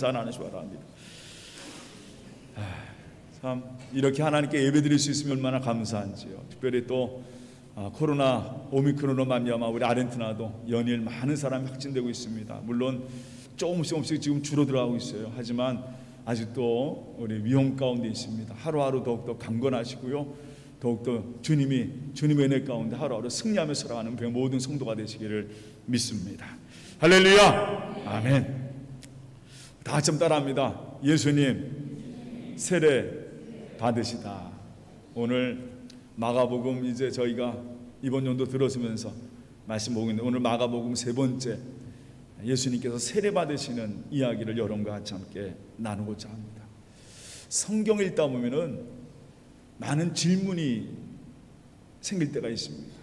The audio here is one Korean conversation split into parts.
나누시기 바랍니다. 참 이렇게 하나님께 예배드릴 수 있으면 얼마나 감사한지요. 특별히 또 코로나 오미크론으로 말미암아 우리 아르헨티나도 연일 많은 사람이 확진되고 있습니다. 물론 조금씩 지금 줄어들어가고 있어요. 하지만 아직도 우리 위험 가운데 있습니다. 하루하루 더욱더 강건하시고요, 더욱더 주님의 은혜 가운데 하루하루 승리하며 살아가는 모든 성도가 되시기를 믿습니다. 할렐루야, 아멘. 다 같이 따라합니다. 예수님 세례 받으시다. 오늘 마가복음 이제 저희가 이번 연도 들어서면서 말씀 보고 있는데, 오늘 마가복음 세 번째 예수님께서 세례 받으시는 이야기를 여러분과 같이 함께 나누고자 합니다. 성경 읽다 보면은 많은 질문이 생길 때가 있습니다.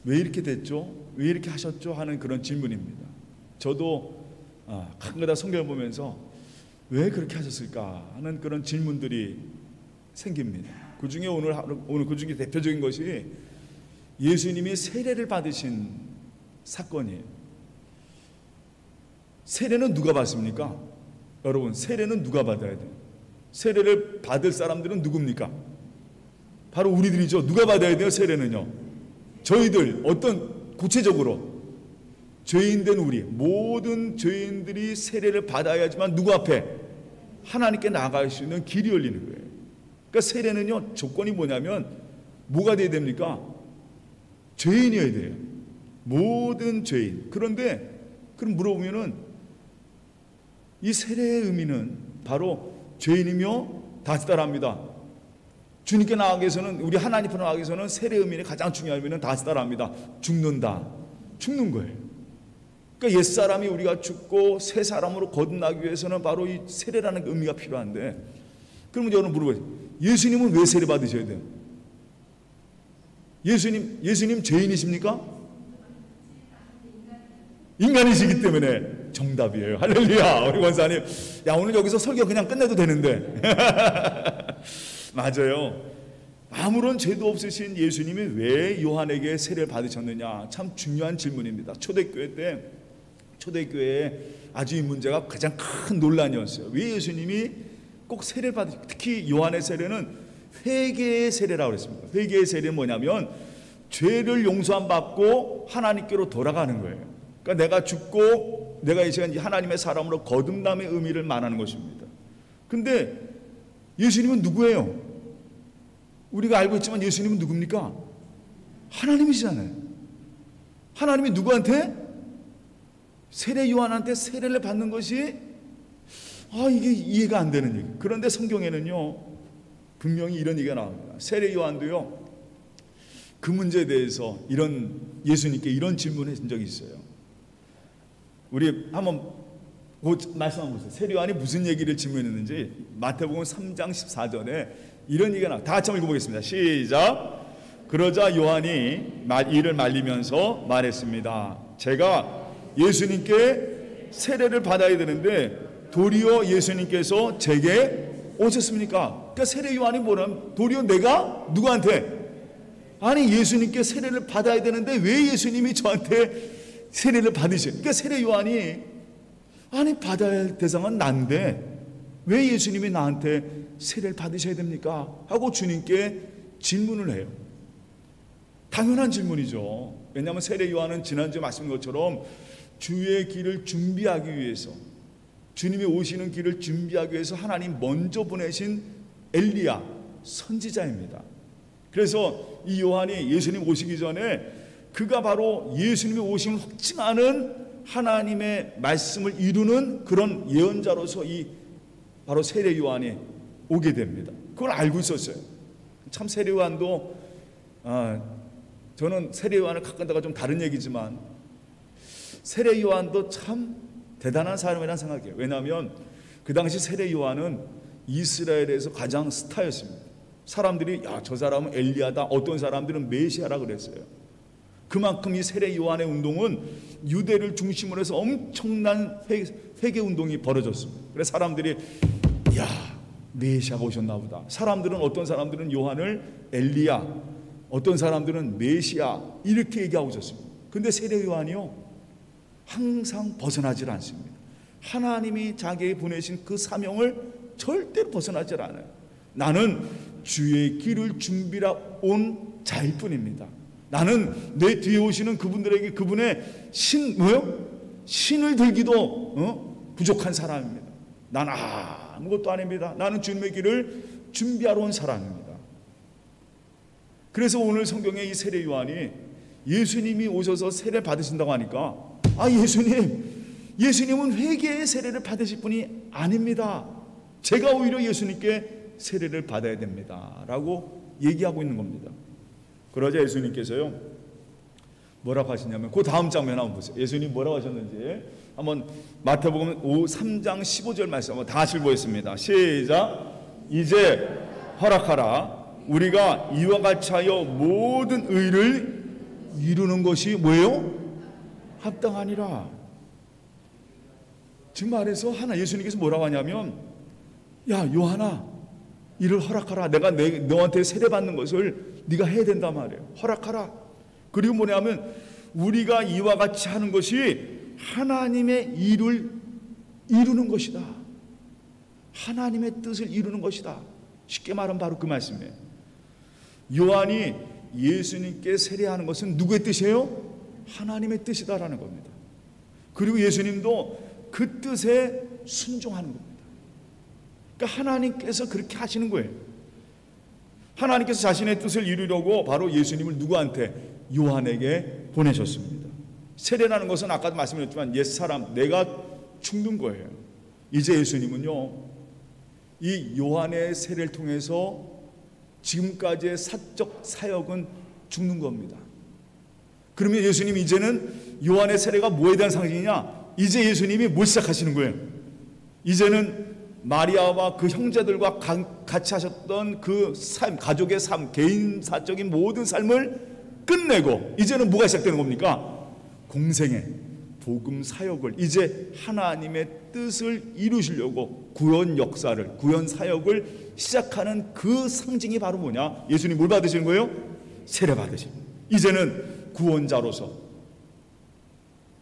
왜 이렇게 됐죠? 왜 이렇게 하셨죠? 하는 그런 질문입니다. 저도 가끔가다 성경을 보면서 왜 그렇게 하셨을까 하는 그런 질문들이 생깁니다. 그 중에 오늘 그 중에 대표적인 것이 예수님이 세례를 받으신 사건이에요. 세례는 누가 받습니까? 여러분, 세례는 누가 받아야 돼요? 세례를 받을 사람들은 누굽니까? 바로 우리들이죠. 누가 받아야 돼요? 세례는요, 저희들. 어떤 구체적으로 죄인된 우리 모든 죄인들이 세례를 받아야지만 누구 앞에? 하나님께 나아갈 수 있는 길이 열리는 거예요. 그러니까 세례는요, 조건이 뭐냐면 뭐가 돼야 됩니까? 죄인이어야 돼요. 모든 죄인. 그런데 그럼 물어보면은 이 세례의 의미는 바로 죄인이며, 다시 따라합니다. 주님께 나아가기 위해서는, 우리 하나님 앞에 나아가기 위해서는 세례의 의미는 가장 중요한 의미는, 다시 따라합니다, 죽는다. 죽는 거예요. 그러니까 옛사람이 우리가 죽고 새 사람으로 거듭나기 위해서는 바로 이 세례라는 의미가 필요한데, 그러면 여러분 물어봐요. 예수님은 왜 세례 받으셔야 돼요? 예수님 죄인이십니까? 인간이시기 때문에. 정답이에요. 할렐루야. 우리 권사님, 야, 오늘 여기서 설교 그냥 끝내도 되는데. 맞아요. 아무런 죄도 없으신 예수님이 왜 요한에게 세례를 받으셨느냐, 참 중요한 질문입니다. 초대교회에 아주 이 문제가 가장 큰 논란이었어요. 왜 예수님이 꼭 세례를 받으셨어요? 특히 요한의 세례는 회개의 세례라고 그랬습니다. 회개의 세례는 뭐냐면 죄를 용서함 받고 하나님께로 돌아가는 거예요. 그러니까 내가 죽고 내가 이 시간 하나님의 사람으로 거듭남의 의미를 말하는 것입니다. 근데 예수님은 누구예요? 우리가 알고 있지만 예수님은 누굽니까? 하나님이시잖아요. 하나님이 누구한테? 세례 요한한테 세례를 받는 것이 이게 이해가 안 되는 얘기. 그런데 성경에는요, 분명히 이런 얘기가 나옵니다. 세례 요한도요, 그 문제에 대해서 예수님께 이런 질문을 했던 적이 있어요. 우리 한번 말씀 한번 보세요. 세례 요한이 무슨 얘기를 질문했는지 마태복음 3장 14절에 이런 얘기가 나와요. 다 같이 한번 읽어보겠습니다. 시작. 그러자 요한이 이를 말리면서 말했습니다. 제가 예수님께 세례를 받아야 되는데 도리어 예수님께서 제게 오셨습니까? 그러니까 세례 요한이 뭐냐면 도리어 내가 누구한테? 아니, 예수님께 세례를 받아야 되는데 왜 예수님이 저한테 세례를 받으셔요? 그러니까 세례 요한이 받아야 할 대상은 난데 왜 예수님이 나한테 세례를 받으셔야 됩니까? 하고 주님께 질문을 해요. 당연한 질문이죠. 왜냐하면 세례 요한은 지난주에 말씀드린 것처럼 주의 길을 준비하기 위해서, 주님이 오시는 길을 준비하기 위해서 하나님 먼저 보내신 엘리야 선지자입니다. 그래서 이 요한이 예수님 오시기 전에 그가 바로 예수님이 오심을 확증하는 하나님의 말씀을 이루는 그런 예언자로서 바로 세례 요한이 오게 됩니다. 그걸 알고 있었어요. 참 세례 요한도 저는 세례 요한을 가끔가다 좀 다른 얘기지만 세례 요한도 참 대단한 사람이라는 생각이에요. 왜냐하면 그 당시 세례 요한은 이스라엘에서 가장 스타였습니다. 사람들이 저 사람은 엘리야다, 어떤 사람들은 메시아라 그랬어요. 그만큼 이 세례 요한의 운동은 유대를 중심으로 해서 엄청난 회개 운동이 벌어졌습니다. 그래서 사람들이 메시아가 오셨나 보다. 어떤 사람들은 요한을 엘리야, 어떤 사람들은 메시아 이렇게 얘기하고 있었습니다. 근데 세례 요한이요, 항상 벗어나질 않습니다. 하나님이 자기에게 보내신 그 사명을 절대로 벗어나지 않아요. 나는 주의 길을 준비하러 온 자일 뿐입니다. 나는 내 뒤에 오시는 그분들에게 그분의 신을 들기도 부족한 사람입니다. 난 아무것도 아닙니다. 나는 주님의 길을 준비하러 온 사람입니다. 그래서 오늘 성경에 이 세례 요한이 예수님이 오셔서 세례 받으신다고 하니까 예수님은 회개의 세례를 받으실 분이 아닙니다. 제가 오히려 예수님께 세례를 받아야 됩니다 라고 얘기하고 있는 겁니다. 그러자 예수님께서요 뭐라고 하시냐면 그 다음 장면 한번 보세요. 예수님 뭐라고 하셨는지 한번 마태복음 3장 15절 말씀 한번 다 같이 보겠습니다. 시작. 이제 허락하라. 우리가 이와 같이 하여 모든 의를 이루는 것이 뭐예요? 합당하니라. 지금 말해서 예수님께서 뭐라고 하냐면 야 요한아 이를 허락하라. 내가 너한테 세례받는 것을 네가 해야 된단 말이에요. 허락하라. 그리고 뭐냐면 우리가 이와 같이 하는 것이 하나님의 일을 이루는 것이다. 하나님의 뜻을 이루는 것이다. 쉽게 말하면 바로 그 말씀이에요. 요한이 예수님께 세례하는 것은 누구의 뜻이에요? 하나님의 뜻이다라는 겁니다. 그리고 예수님도 그 뜻에 순종하는 겁니다. 그러니까 하나님께서 그렇게 하시는 거예요. 하나님께서 자신의 뜻을 이루려고 바로 예수님을 누구한테? 요한에게 보내셨습니다. 세례라는 것은 아까도 말씀드렸지만 옛사람 내가 죽는 거예요. 이제 예수님은요 이 요한의 세례를 통해서 지금까지의 사적 사역은 죽는 겁니다. 그러면 예수님 이제는 요한의 세례가 뭐에 대한 상징이냐? 이제 예수님이 뭘 시작하시는 거예요? 이제는 마리아와 그 형제들과 같이 하셨던 그 삶, 가족의 삶, 개인사적인 모든 삶을 끝내고 이제는 뭐가 시작되는 겁니까? 공생의 복음 사역을 이제 하나님의 뜻을 이루시려고 구원 역사를, 구원 사역을 시작하는 그 상징이 바로 뭐냐? 예수님 뭘 받으시는 거예요? 세례 받으시는 거예요. 이제는 구원자로서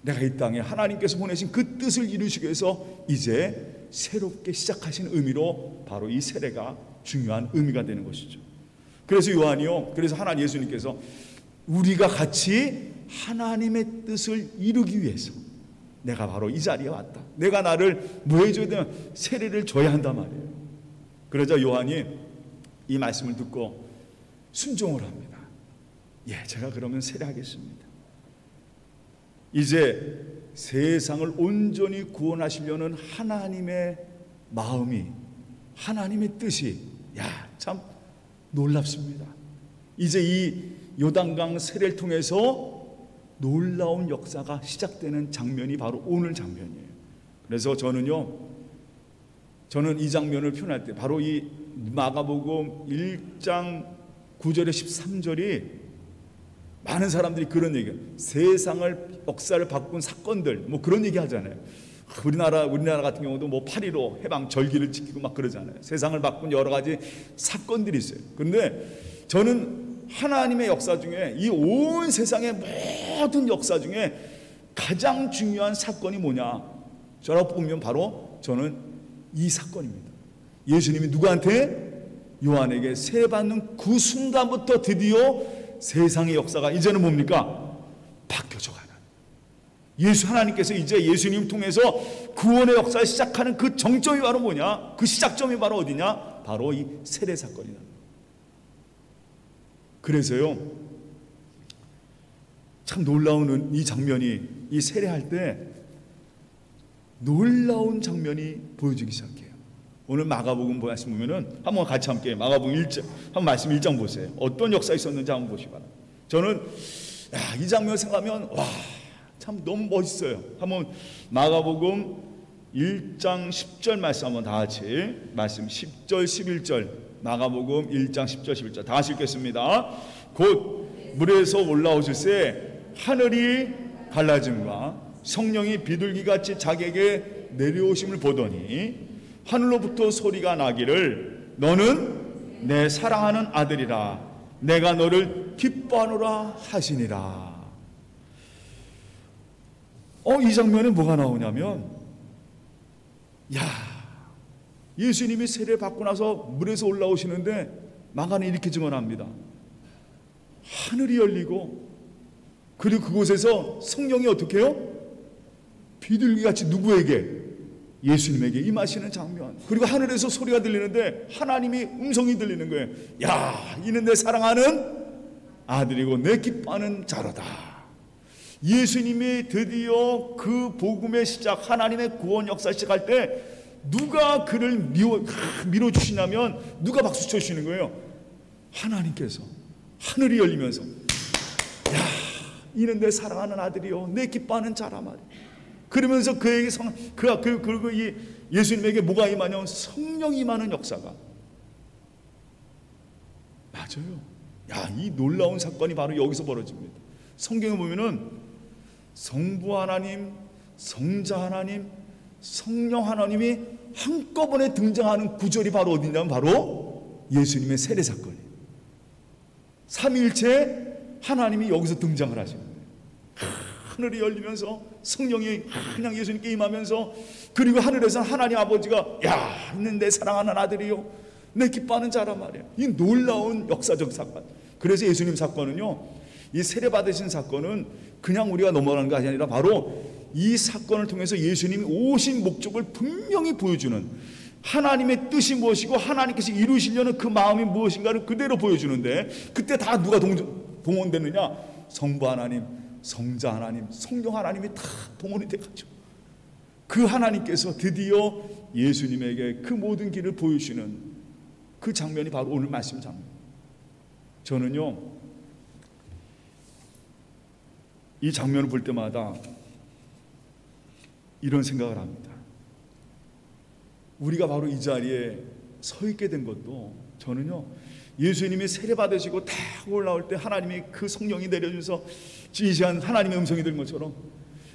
내가 이 땅에 하나님께서 보내신 그 뜻을 이루시기 위해서 이제 새롭게 시작하신 의미로 바로 이 세례가 중요한 의미가 되는 것이죠. 그래서 요한이요, 그래서 하나님 예수님께서 우리가 같이 하나님의 뜻을 이루기 위해서 내가 바로 이 자리에 왔다. 내가 나를 뭐 해줘야 되면 세례를 줘야 한단 말이에요. 그러자 요한이 이 말씀을 듣고 순종을 합니다. 예, 제가 그러면 세례하겠습니다. 이제 세상을 온전히 구원하시려는 하나님의 마음이, 하나님의 뜻이 참 놀랍습니다. 이제 이 요단강 세례를 통해서 놀라운 역사가 시작되는 장면이 바로 오늘 장면이에요. 그래서 저는 이 장면을 표현할 때 바로 이 마가복음 1장 9절에 13절이 많은 사람들이 그런 얘기해요. 세상을 역사를 바꾼 사건들 뭐 그런 얘기 하잖아요. 우리나라 같은 경우도 뭐 8.15 해방 절기를 지키고 막 그러잖아요. 세상을 바꾼 여러 가지 사건들이 있어요. 그런데 저는 하나님의 역사 중에 이 온 세상의 모든 역사 중에 가장 중요한 사건이 뭐냐? 저라고 보면 바로 저는 이 사건입니다. 예수님이 누구한테? 요한에게 세례받는 그 순간부터 드디어 세상의 역사가 이제는 뭡니까? 바뀌어져 가는. 하나님께서 이제 예수님 통해서 구원의 역사를 시작하는 그 정점이 바로 뭐냐? 그 시작점이 바로 어디냐? 바로 이 세례 사건이다. 그래서요, 참 놀라운 이 장면이, 이 세례할 때 놀라운 장면이 보여지기 시작해요. 오늘 마가복음 말씀 보면은 한번 같이 함께 마가복음 1장, 한번 말씀 1장 보세요. 어떤 역사 있었는지 한번 보시기 바랍니다. 저는 이 장면 생각하면 참 너무 멋있어요. 한번 마가복음 1장 10절 말씀 한번 다 같이 말씀 10절 11절 마가복음 1장 10절 11절 다 같이 읽겠습니다. 곧 물에서 올라오실새 하늘이 갈라짐과 성령이 비둘기같이 자기에게 내려오심을 보더니 하늘로부터 소리가 나기를 너는 내 사랑하는 아들이라 내가 너를 기뻐하노라 하시니라. 이 장면에 뭐가 나오냐면 야, 예수님이 세례 받고 나서 물에서 올라오시는데 마가는 이렇게 증언합니다. 하늘이 열리고 그리고 그곳에서 성령이 어떻게 해요? 비둘기같이 누구에게? 예수님에게 임하시는 장면. 그리고 하늘에서 소리가 들리는데 하나님이 음성이 들리는 거예요. 야, 이는 내 사랑하는 아들이고 내 기뻐하는 자로다. 예수님이 드디어 그 복음의 시작, 하나님의 구원 역사 시작할 때 누가 그를 밀어주시냐면 누가 박수 쳐주시는 거예요? 하나님께서. 하늘이 열리면서 야, 이는 내 사랑하는 아들이요 내 기뻐하는 자라 말이에요. 그러면서 그에게 그리고 이 예수님에게 뭐가 임하냐면 성령이 임하는 역사가. 맞아요. 야, 이 놀라운 사건이 바로 여기서 벌어집니다. 성경에 보면은 성부 하나님, 성자 하나님, 성령 하나님이 한꺼번에 등장하는 구절이 바로 어디냐면 바로 예수님의 세례 사건이에요. 삼위일체 하나님이 여기서 등장을 하시는 거예요. 하늘이 열리면서 성령이 그냥 예수님께 임하면서, 그리고 하늘에서 하나님 아버지가 야, 이는 내 사랑하는 아들이요 내 기뻐하는 자란 말이에요. 이 놀라운 역사적 사건. 그래서 예수님 사건은요, 이 세례 받으신 사건은 그냥 우리가 넘어가는 것이 아니라 바로 이 사건을 통해서 예수님이 오신 목적을 분명히 보여주는, 하나님의 뜻이 무엇이고 하나님께서 이루시려는 그 마음이 무엇인가를 그대로 보여주는데, 그때 다 누가 동원되느냐? 성부 하나님, 성자 하나님, 성령 하나님이 다 동원이 돼가지고 그 하나님께서 드디어 예수님에게 그 모든 길을 보여주시는 그 장면이 바로 오늘 말씀 장면. 저는요, 이 장면을 볼 때마다 이런 생각을 합니다. 우리가 바로 이 자리에 서 있게 된 것도, 저는요, 예수님이 세례 받으시고 딱 올라올 때 하나님이 그 성령이 내려주셔서 지시한 하나님의 음성이 들은 것처럼,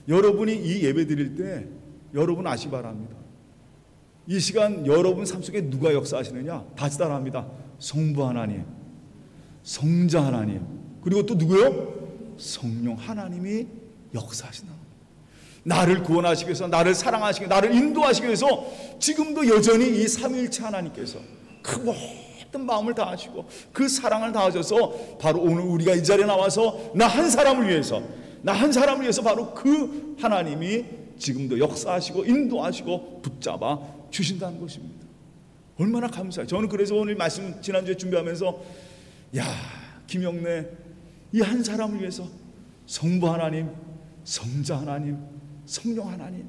여러분이 이 예배 드릴 때 여러분 아시 바랍니다. 이 시간 여러분 삶 속에 누가 역사하시느냐? 다시 따라합니다. 성부 하나님, 성자 하나님, 그리고 또 누구요? 성령 하나님이 역사하신다. 나를 구원하시기 위해서, 나를 사랑하시기 위해서, 나를 인도하시기 위해서 지금도 여전히 이 삼위일체 하나님께서 그 모든 마음을 다하시고 그 사랑을 다하셔서 바로 오늘 우리가 이 자리에 나와서 나 한 사람을 위해서 바로 그 하나님이 지금도 역사하시고 인도하시고 붙잡아 주신다는 것입니다. 얼마나 감사해요. 저는 그래서 오늘 말씀 지난주에 준비하면서 야, 김영래 이 한 사람을 위해서 성부 하나님, 성자 하나님, 성령 하나님,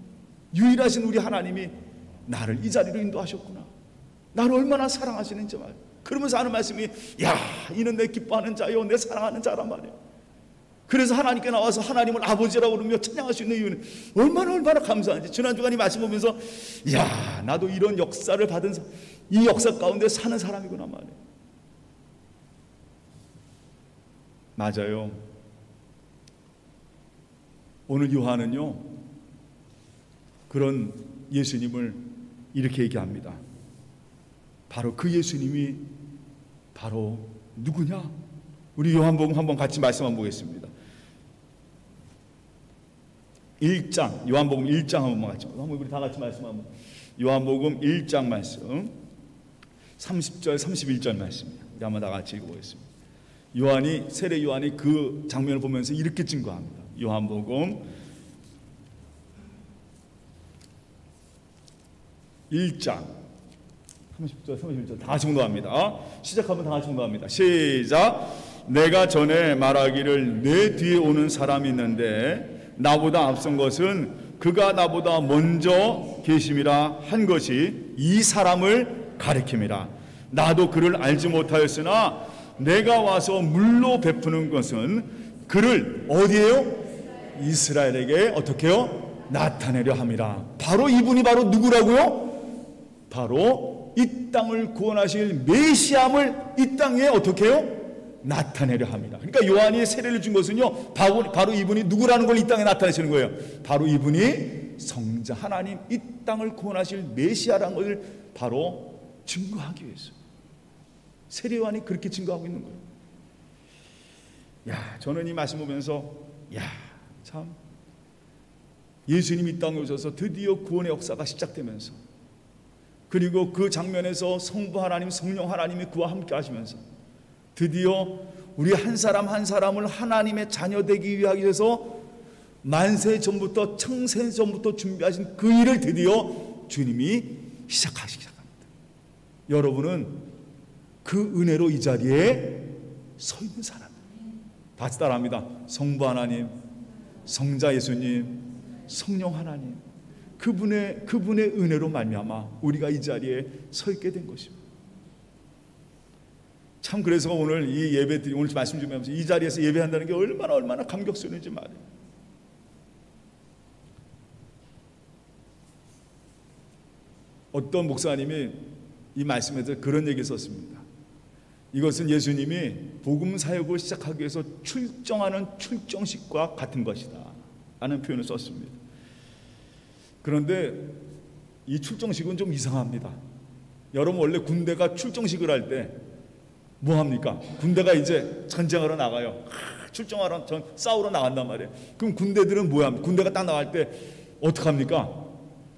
유일하신 우리 하나님이 나를 이 자리로 인도하셨구나. 나를 얼마나 사랑하시는지 말. 그러면서 하는 말씀이 야, 이는 내 기뻐하는 자요 내 사랑하는 자란 말이에요. 그래서 하나님께 나와서 하나님을 아버지라고 그러며 찬양할 수 있는 이유는 얼마나 감사한지. 지난주간에 말씀 보면서 야, 나도 이런 역사를 받은 이 역사 가운데 사는 사람이구나 말이에요. 맞아요. 오늘 요한은요, 그런 예수님을 이렇게 얘기합니다. 바로 그 예수님이 바로 누구냐? 우리 요한복음 한번 같이 말씀 한번 보겠습니다. 1장, 요한복음 1장 한번 같이, 한번 우리 다 같이 말씀 한번. 요한복음 1장 말씀 30절 31절 말씀입니다. 우리 한번 다 같이 읽어보겠습니다. 세례 요한이 그 장면을 보면서 이렇게 증거합니다. 요한복음 1장 30절 31절 다 같이 공독합니다. 시작하면 다 같이 공독합니다. 시작. 내가 전에 말하기를 내 뒤에 오는 사람이 있는데 나보다 앞선 것은 그가 나보다 먼저 계심이라 한 것이 이 사람을 가리킴이라. 나도 그를 알지 못하였으나 내가 와서 물로 베푸는 것은 그를 어디에요? 이스라엘에게 어떻게 해요? 나타내려 함이라. 바로 이분이 바로 누구라고요? 바로 이 땅을 구원하실 메시아를 이 땅에 어떻게 해요? 나타내려 합니다. 그러니까 요한이 세례를 준 것은요, 바로 이분이 누구라는 걸 이 땅에 나타내시는 거예요. 바로 이분이 성자 하나님, 이 땅을 구원하실 메시아라는 것을 바로 증거하기 위해서 세례 요한이 그렇게 증거하고 있는 거예요. 야, 저는 이 말씀 보면서 야, 참 예수님이 이 땅에 오셔서 드디어 구원의 역사가 시작되면서 그리고 그 장면에서 성부 하나님, 성령 하나님이 그와 함께 하시면서 드디어 우리 한 사람 한 사람을 하나님의 자녀 되기 위하기 위해서 만세 전부터 창세 전부터 준비하신 그 일을 드디어 주님이 시작하시기 시작합니다. 여러분은 그 은혜로 이 자리에 서 있는 사람입니다. 같이 따라합니다. 성부 하나님, 성자 예수님, 성령 하나님, 그분의 은혜로 말미암아 우리가 이 자리에 서 있게 된 것입니다. 참 그래서 오늘 이 예배 오늘 말씀 좀 하면서 이 자리에서 예배한다는 게 얼마나 감격스러운지 말이에요. 어떤 목사님이 이 말씀에서 그런 얘기 썼습니다. 이것은 예수님이 복음 사역을 시작하기 위해서 출정하는 출정식과 같은 것이다 라는 표현을 썼습니다. 그런데 이 출정식은 좀 이상합니다. 여러분 원래 군대가 출정식을 할 때 뭐합니까? 군대가 이제 전쟁하러 나가요. 출정하러 싸우러 나간단 말이에요. 그럼 군대들은 뭐야? 군대가 딱 나갈 때 어떡합니까?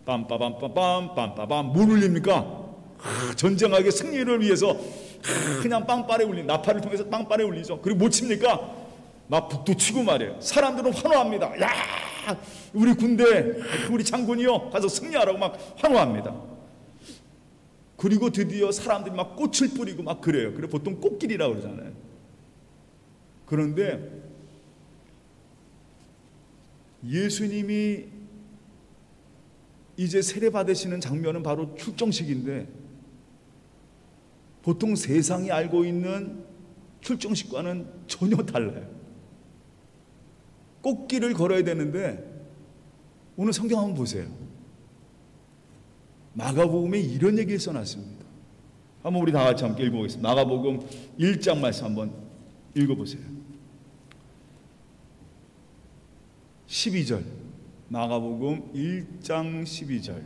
빰빠밤빰빰 빰빠밤 뭘 울립니까? 전쟁하게 승리를 위해서 그냥 빵빠레 울린 나팔을 통해서 빵빠레 울리죠. 그리고 못 칩니까? 막 북도 치고 말이에요. 사람들은 환호합니다. 야, 우리 군대, 우리 장군이요 가서 승리하라고 막 환호합니다. 그리고 드디어 사람들이 막 꽃을 뿌리고 막 그래요. 그래 보통 꽃길이라고 그러잖아요. 그런데 예수님이 이제 세례 받으시는 장면은 바로 출정식인데 보통 세상이 알고 있는 출정식과는 전혀 달라요. 꽃길을 걸어야 되는데 오늘 성경 한번 보세요. 마가복음에 이런 얘기를 써놨습니다. 한번 우리 다 같이 함께 읽어보겠습니다. 마가복음 1장 말씀 한번 읽어보세요. 12절 마가복음 1장 12절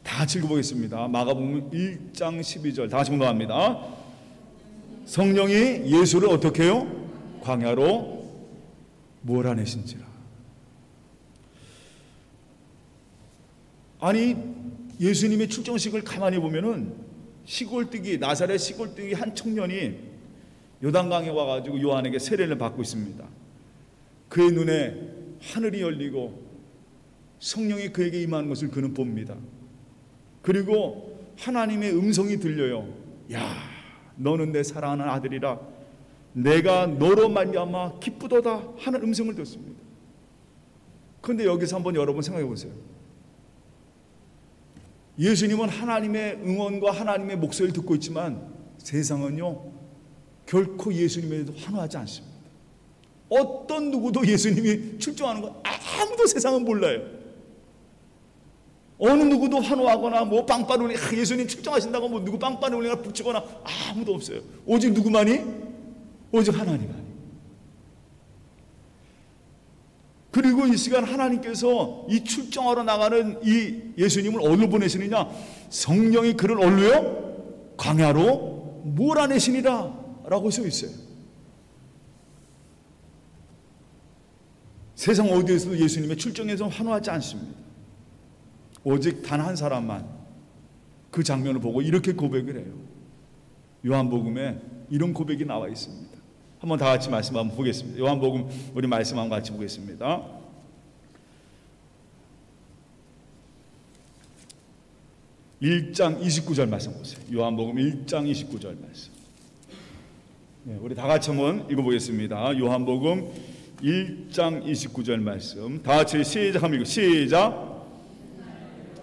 다 같이 읽어보겠습니다. 마가복음 1장 12절 다 같이 공독합니다. 성령이 예수를 어떻게 해요? 광야로 몰아내신지라. 아니 예수님의 출정식을 가만히 보면은 시골뜨기 나사렛 시골뜨기 한 청년이 요단강에 와가지고 요한에게 세례를 받고 있습니다. 그의 눈에 하늘이 열리고 성령이 그에게 임하는 것을 그는 봅니다. 그리고 하나님의 음성이 들려요. 야, 너는 내 사랑하는 아들이라 내가 너로 말미암아 기쁘도다 하는 음성을 듣습니다. 그런데 여기서 한번 여러분 생각해 보세요. 예수님은 하나님의 응원과 하나님의 목소리를 듣고 있지만 세상은요 결코 예수님에 대해서 환호하지 않습니다. 어떤 누구도 예수님이 출정하는 건 아무도 세상은 몰라요. 어느 누구도 환호하거나 뭐 빵빠를 울리 예수님 출정하신다고 뭐 누구 빵빠를 울리거나 붙이거나 아무도 없어요. 오직 누구만이? 오직 하나님만이. 그리고 이 시간 하나님께서 이 출정하러 나가는 이 예수님을 어디로 보내시느냐? 성령이 그를 어디로요? 광야로 몰아내시니라 라고 써 있어요. 세상 어디에서도 예수님의 출정에서 환호하지 않습니다. 오직 단 한 사람만 그 장면을 보고 이렇게 고백을 해요. 요한복음에 이런 고백이 나와 있습니다. 한번 다 같이 말씀 한번 보겠습니다. 요한복음 우리 말씀 한번 같이 보겠습니다. (1장 29절) 말씀 보세요. 요한복음 1장 29절 말씀. 네, 우리 다 같이 한번 읽어보겠습니다. 요한복음 1장 29절 말씀 다 같이 시작 한번 읽어. 시작.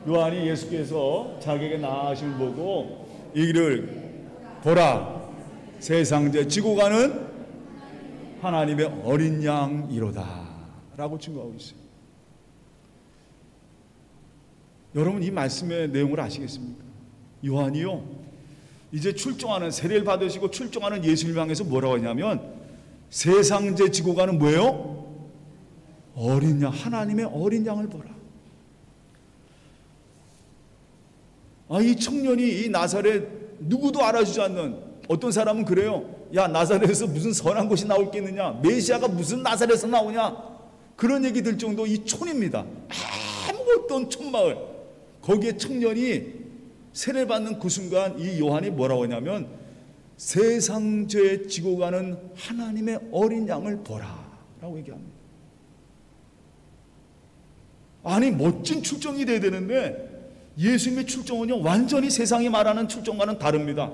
요한이 예수께서 자기에게 나아가심을 보고 이를 보라 세상제 지고 가는 하나님의 어린 양이로다 라고 증거하고 있어요. 여러분 이 말씀의 내용을 아시겠습니까? 요한이요 이제 출정하는 세례를 받으시고 출정하는 예수님을 향해서 뭐라고 하냐면 세상제 지고 가는 뭐예요? 어린 양, 하나님의 어린 양을 보라. 이 청년이 이 나사렛 누구도 알아주지 않는 어떤 사람은 그래요. 야 나사렛에서 무슨 선한 곳이 나올 게 있느냐, 메시아가 무슨 나사렛에서 나오냐, 그런 얘기 들 정도 이 촌입니다. 아무것도 없던 촌마을. 거기에 청년이 세례 받는 그 순간 이 요한이 뭐라고 하냐면 세상 죄 지고 가는 하나님의 어린 양을 보라 라고 얘기합니다. 아니 멋진 출정이 돼야 되는데 예수님의 출정은요 완전히 세상이 말하는 출정과는 다릅니다.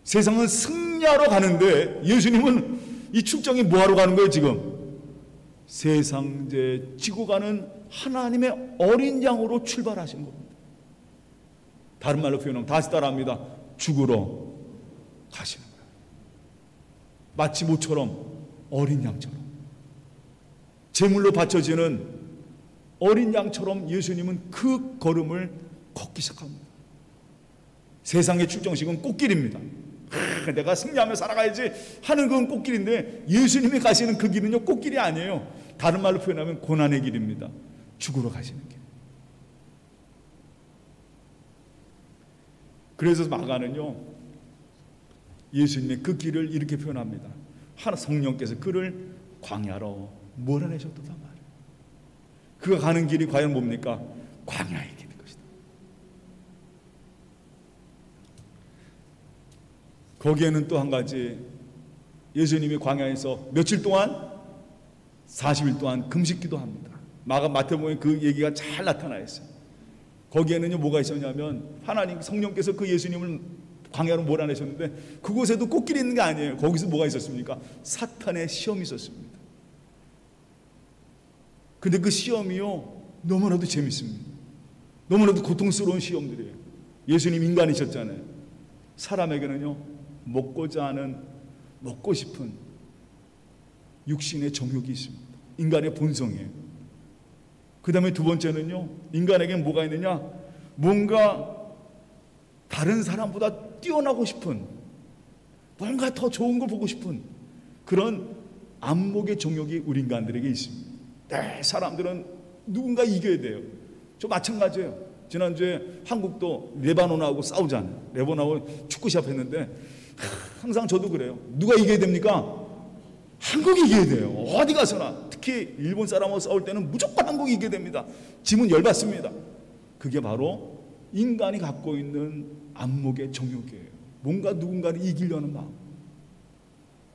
세상은 승리하러 가는데 예수님은 이 출정이 뭐하러 가는 거예요 지금? 세상 죄 지고 가는 하나님의 어린 양으로 출발하신 겁니다. 다른 말로 표현하면 다시 따라합니다. 죽으러 가시는 거예요. 마치 모처럼 어린 양처럼 제물로 바쳐지는 어린 양처럼 예수님은 그 걸음을 걷기 시작합니다. 세상의 출정식은 꽃길입니다. 내가 승리하며 살아가야지 하는 건 꽃길인데 예수님이 가시는 그 길은요 꽃길이 아니에요. 다른 말로 표현하면 고난의 길입니다. 죽으러 가시는 길. 그래서 마가는요 예수님의 그 길을 이렇게 표현합니다. 하나 성령께서 그를 광야로 몰아내셨다 말이에요. 그가 가는 길이 과연 뭡니까? 광야의 길인 것이다. 거기에는 또 한 가지 예수님이 광야에서 며칠 동안 40일 동안 금식기도 합니다. 마태복음에 그 얘기가 잘 나타나 있어요. 거기에는요 뭐가 있었냐면 하나님 성령께서 그 예수님을 광야로 몰아내셨는데 그곳에도 꽃길이 있는 게 아니에요. 거기서 뭐가 있었습니까? 사탄의 시험이 있었습니다. 근데 그 시험이요 너무나도 재밌습니다. 너무나도 고통스러운 시험들이에요. 예수님 인간이셨잖아요. 사람에게는요 먹고자 하는 먹고 싶은 육신의 정욕이 있습니다. 인간의 본성이에요. 그 다음에 두 번째는요 인간에게는 뭐가 있느냐, 뭔가 다른 사람보다 뛰어나고 싶은, 뭔가 더 좋은 걸 보고 싶은 그런 안목의 정욕이 우리 인간들에게 있습니다. 네, 사람들은 누군가 이겨야 돼요. 저 마찬가지예요. 지난주에 한국도 레바논하고 싸우잖아요. 레바논하고 축구 시합했는데 항상 저도 그래요. 누가 이겨야 됩니까? 한국이 이겨야 돼요. 어디 가서나. 특히 일본 사람하고 싸울 때는 무조건 한국이 이겨야 됩니다. 짐은 열받습니다. 그게 바로 인간이 갖고 있는 안목의 정욕이에요. 뭔가 누군가를 이기려는 마음.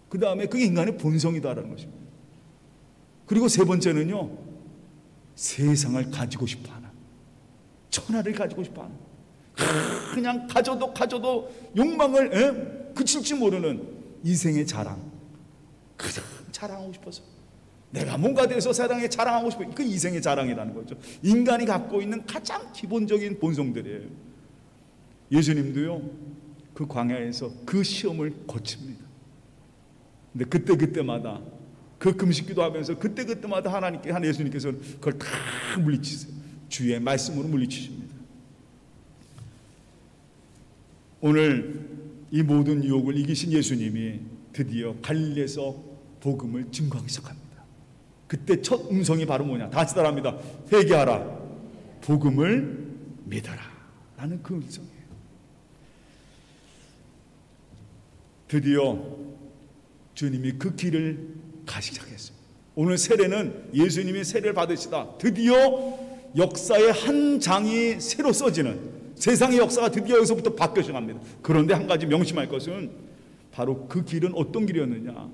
그 다음에 그게 인간의 본성이다라는 것입니다. 그리고 세 번째는요, 세상을 가지고 싶어하는, 천하를 가지고 싶어하는, 그냥 가져도 욕망을 그칠지 모르는 이생의 자랑. 그냥 자랑하고 싶어서 내가 뭔가 돼서 세상에 자랑하고 싶어. 그 이생의 자랑이라는 거죠. 인간이 갖고 있는 가장 기본적인 본성들이에요. 예수님도요 그 광야에서 그 시험을 거칩니다. 근데 그때마다 그 금식기도 하면서 그때마다 하나님께 예수님께서는 그걸 다 물리치세요. 주의 말씀으로 물리치십니다. 오늘 이 모든 유혹을 이기신 예수님이 드디어 갈릴리에서 복음을 증거하기 시작합니다. 그때 첫 음성이 바로 뭐냐? 다 같이 따라합니다. 회개하라, 복음을 믿어라 라는 그 음성이에요. 드디어 주님이 그 길을 가시 시작했습니다. 오늘 세례는 예수님이 세례를 받으시다 드디어 역사의 한 장이 새로 써지는, 세상의 역사가 드디어 여기서부터 바뀌어 시작합니다. 그런데 한 가지 명심할 것은 바로 그 길은 어떤 길이었느냐?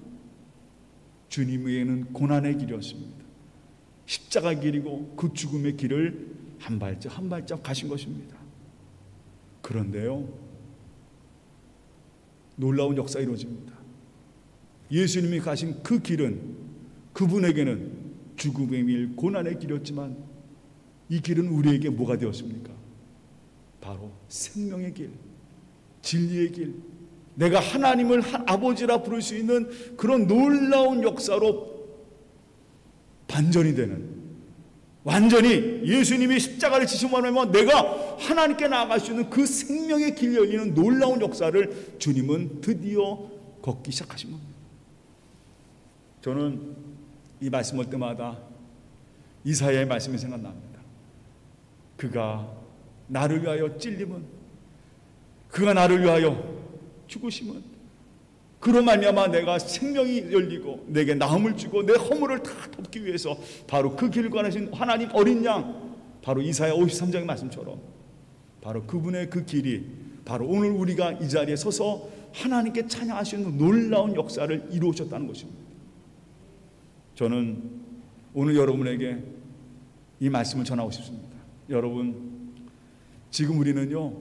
주님에게는 고난의 길이었습니다. 십자가 길이고 그 죽음의 길을 한 발짝 한 발짝 가신 것입니다. 그런데요, 놀라운 역사가 이루어집니다. 예수님이 가신 그 길은 그분에게는 죽음의 길, 고난의 길이었지만 이 길은 우리에게 뭐가 되었습니까? 바로 생명의 길, 진리의 길, 내가 하나님을 아버지라 부를 수 있는 그런 놀라운 역사로 반전이 되는, 완전히 예수님이 십자가를 지시고 나면 내가 하나님께 나아갈 수 있는 그 생명의 길 열리는 놀라운 역사를 주님은 드디어 걷기 시작하신 겁니다. 저는 이 말씀 할 때마다 이사야의 말씀이 생각납니다. 그가 나를 위하여 찔림은, 그가 나를 위하여 죽으심은, 그로 말미암아 내가 생명이 열리고 내게 나음을 주고 내 허물을 다 덮기 위해서 바로 그 길을 가르신 하나님 어린 양, 바로 이사야 53장의 말씀처럼 바로 그분의 그 길이 바로 오늘 우리가 이 자리에 서서 하나님께 찬양하시는 놀라운 역사를 이루셨다는 것입니다. 저는 오늘 여러분에게 이 말씀을 전하고 싶습니다. 여러분, 지금 우리는요,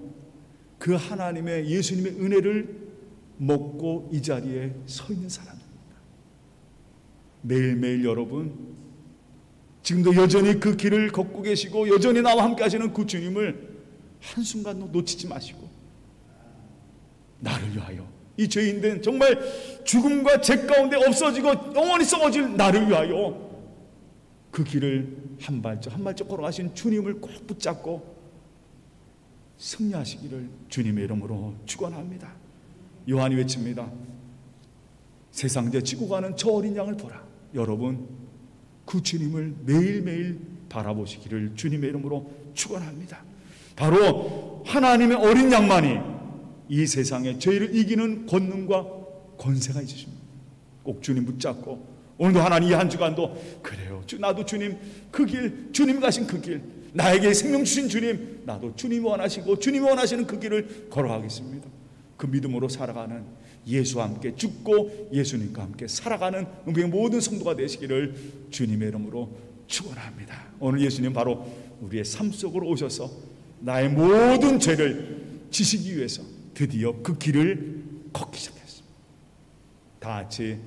그 하나님의 예수님의 은혜를 먹고 이 자리에 서 있는 사람입니다. 매일매일 여러분, 지금도 여전히 그 길을 걷고 계시고 여전히 나와 함께 하시는 그 주님을 한순간도 놓치지 마시고, 나를 위하여, 이 죄인된 정말 죽음과 죄 가운데 없어지고 영원히 썩어질 나를 위하여 그 길을 한 발짝 한 발짝 걸어가신 주님을 꼭 붙잡고 승리하시기를 주님의 이름으로 축원합니다. 요한이 외칩니다. 세상에 지고 가는 저 어린 양을 보라. 여러분, 그 주님을 매일매일 바라보시기를 주님의 이름으로 축원합니다. 바로 하나님의 어린 양만이 이 세상의 죄를 이기는 권능과 권세가 있으십니다. 꼭 주님 붙잡고 오늘도 하나님 이 한 주간도 그래요, 나도 주님 그 길, 주님 가신 그 길, 나에게 생명 주신 주님, 나도 주님이 원하시고 주님이 원하시는 그 길을 걸어가겠습니다. 그 믿음으로 살아가는, 예수와 함께 죽고 예수님과 함께 살아가는 은혜의 모든 성도가 되시기를 주님의 이름으로 축원합니다. 오늘 예수님 바로 우리의 삶 속으로 오셔서 나의 모든 죄를 지시기 위해서 드디어 그 길을 걷기 시작했습니다. 다 같이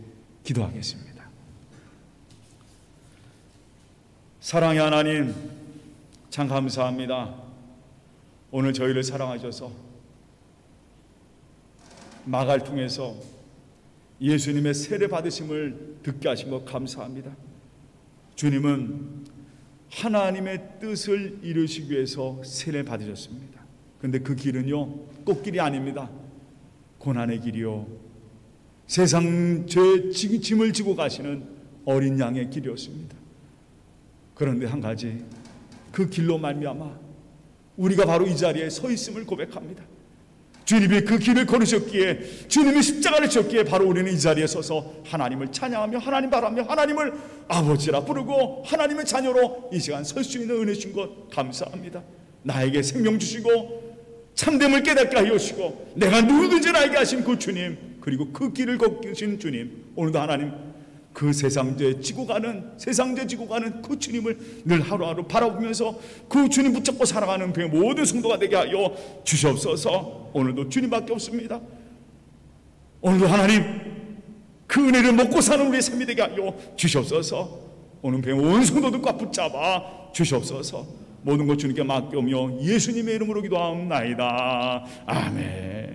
기도하겠습니다. 사랑의 하나님, 참 감사합니다. 오늘 저희를 사랑하셔서 마가를 통해서 예수님의 세례 받으심을 듣게 하신 것 감사합니다. 주님은 하나님의 뜻을 이루시기 위해서 세례를 받으셨습니다. 그런데 그 길은요, 꽃길이 아닙니다. 고난의 길이요, 세상 죄의 짐을 지고 가시는 어린 양의 길이었습니다. 그런데 한 가지, 그 길로 말미암아 우리가 바로 이 자리에 서 있음을 고백합니다. 주님이 그 길을 걸으셨기에, 주님이 십자가를 졌기에 바로 우리는 이 자리에 서서 하나님을 찬양하며 하나님 바라며 하나님을 아버지라 부르고 하나님의 자녀로 이 시간 설 수 있는 은혜 주신 것 감사합니다. 나에게 생명 주시고 참됨을 깨닫게 하여 주시고 내가 누구든지 알게 하신 그 주님, 그리고 그 길을 걷으신 주님, 오늘도 하나님 그 세상죄 지고 가는 그 주님을 늘 하루하루 바라보면서 그 주님 붙잡고 살아가는 그 모든 성도가 되게 하여 주시옵소서. 오늘도 주님밖에 없습니다. 오늘도 하나님 그 은혜를 먹고 사는 우리의 삶이 되게 하여 주시옵소서. 오늘 그 온 성도들과 붙잡아 주시옵소서. 모든 것 주님께 맡겨오며 예수님의 이름으로 기도하옵나이다. 아멘.